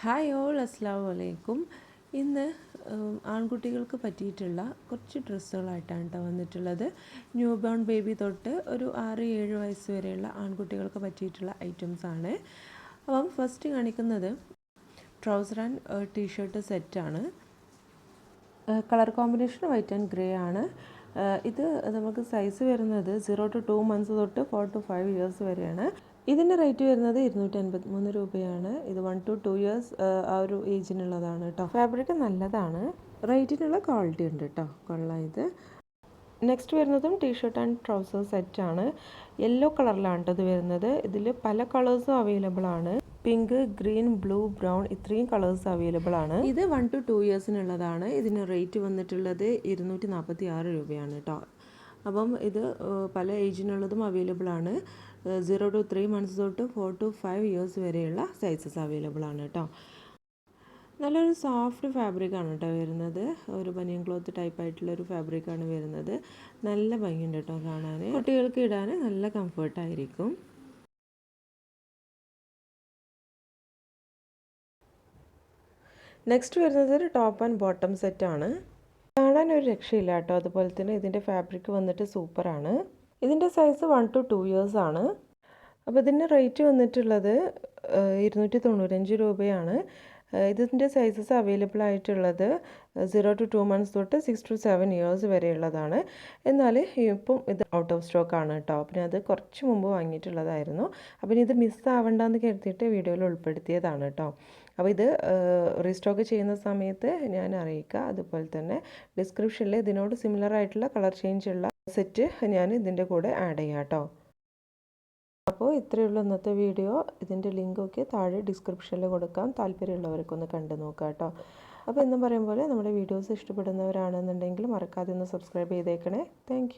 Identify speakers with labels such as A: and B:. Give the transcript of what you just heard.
A: Hi all, അസ്സലാമു അലൈക്കും. ഇന്ന് ആൺകുട്ടികൾക്ക് പറ്റിയിട്ടുള്ള കുറച്ച് ഡ്രസ്സുകളായിട്ടാണ് കേട്ടോ വന്നിട്ടുള്ളത്. ന്യൂ ബോൺ ബേബി തൊട്ട് ഒരു 6-7 വയസ്സ് വരെയുള്ള ആൺകുട്ടികൾക്ക് പറ്റിയിട്ടുള്ള ഐറ്റംസാണ്. അപ്പം ഫസ്റ്റ് കാണിക്കുന്നത് ട്രൗസർ ആൻഡ് ടീഷർട്ട് സെറ്റാണ്. Colour combination white and grey ആണ്. ഇത് നമുക്ക് സൈസ് വരുന്നത് 0 to 2 months തൊട്ട് 4 to 5 years വരെയാണ്. ഇതിൻ്റെ റേറ്റ് വരുന്നത് 253 രൂപയാണ്. ഇത് 1 to 2 years ആ ഒരു ഏജിനുള്ളതാണ് കേട്ടോ. ഫാബ്രിക് നല്ലതാണ്, റേറ്റിനുള്ള ക്വാളിറ്റി ഉണ്ട് കേട്ടോ, കൊള്ളാം ഇത്. നെക്സ്റ്റ് വരുന്നതും ടീഷർട്ട് ആൻഡ് ട്രൗസർ സെറ്റാണ്. യെല്ലോ കളറിലാണ് കേട്ടോ ഇത് വരുന്നത്. ഇതിൽ പല കളേഴ്സും അവൈലബിൾ ആണ്. പിങ്ക്, ഗ്രീൻ, ബ്ലൂ, ബ്രൗൺ ഇത്രയും കളേഴ്സ് അവൈലബിൾ ആണ്. ഇത് 1 to 2 yearsനുള്ളതാണ്. ഇതിന് റേറ്റ് വന്നിട്ടുള്ളത് 246 രൂപയാണ് കേട്ടോ. അപ്പം ഇത് പല ഏജിനുള്ളതും അവൈലബിൾ ആണ്. 0 to 3 months തൊട്ട് 4 to 5 years വരെയുള്ള സൈസസ് അവൈലബിൾ ആണ് കേട്ടോ. നല്ലൊരു സോഫ്റ്റ് ഫാബ്രിക്കാണ് കേട്ടോ വരുന്നത്. ഒരു ബനിയൻ ക്ലോത്ത് ടൈപ്പ് ആയിട്ടുള്ള ഒരു ഫാബ്രിക്കാണ് വരുന്നത്. നല്ല ഭംഗിയുണ്ട് കേട്ടോ കാണാൻ. കുട്ടികൾക്ക് ഇടാൻ നല്ല കംഫർട്ടായിരിക്കും. നെക്സ്റ്റ് വരുന്നത് ഒരു ടോപ്പ് ആൻഡ് ബോട്ടം സെറ്റാണ്. കാണാൻ ഒരു രക്ഷയില്ല കേട്ടോ. അതുപോലെ തന്നെ ഇതിൻ്റെ ഫാബ്രിക് വന്നിട്ട് സൂപ്പറാണ്. ഇതിൻ്റെ സൈസ് 1 to 2 years ആണ്. അപ്പോൾ ഇതിൻ്റെ റേറ്റ് വന്നിട്ടുള്ളത് 295 രൂപയാണ്. ഇതിൻ്റെ സൈസസ് അവൈലബിൾ ആയിട്ടുള്ളത് 0 to 2 months തൊട്ട് 6 to 7 years വരെയുള്ളതാണ്. എന്നാൽ ഇപ്പം ഇത് ഔട്ട് ഓഫ് സ്റ്റോക്ക് ആണ് കേട്ടോ. പിന്നെ അത് കുറച്ച് മുമ്പ് വാങ്ങിയിട്ടുള്ളതായിരുന്നു. അപ്പം ഇത് മിസ്സാവണ്ടെന്ന് കരുതിയിട്ട് വീഡിയോയിൽ ഉൾപ്പെടുത്തിയതാണ് കേട്ടോ. അപ്പോൾ ഇത് റീസ്റ്റോക്ക് ചെയ്യുന്ന സമയത്ത് ഞാൻ അറിയിക്കുക. അതുപോലെ തന്നെ ഡിസ്ക്രിപ്ഷനിൽ ഇതിനോട് സിമിലർ ആയിട്ടുള്ള കളർ ചേഞ്ച് ഉള്ള സെറ്റ് ഞാൻ ഇതിൻ്റെ കൂടെ ആഡ് ചെയ്യാം കേട്ടോ. അപ്പോൾ ഇത്രയേ ഉള്ളൂ ഇന്നത്തെ വീഡിയോ. ഇതിൻ്റെ ലിങ്കൊക്കെ താഴെ ഡിസ്ക്രിപ്ഷനിൽ കൊടുക്കാം. താല്പര്യമുള്ളവർക്കൊന്ന് കണ്ടു നോക്കാം കേട്ടോ. അപ്പോൾ എന്നും പറയും പോലെ നമ്മുടെ വീഡിയോസ് ഇഷ്ടപ്പെടുന്നവരാണെന്നുണ്ടെങ്കിൽ മറക്കാതെ ഒന്ന് സബ്സ്ക്രൈബ് ചെയ്തേക്കണേ. താങ്ക്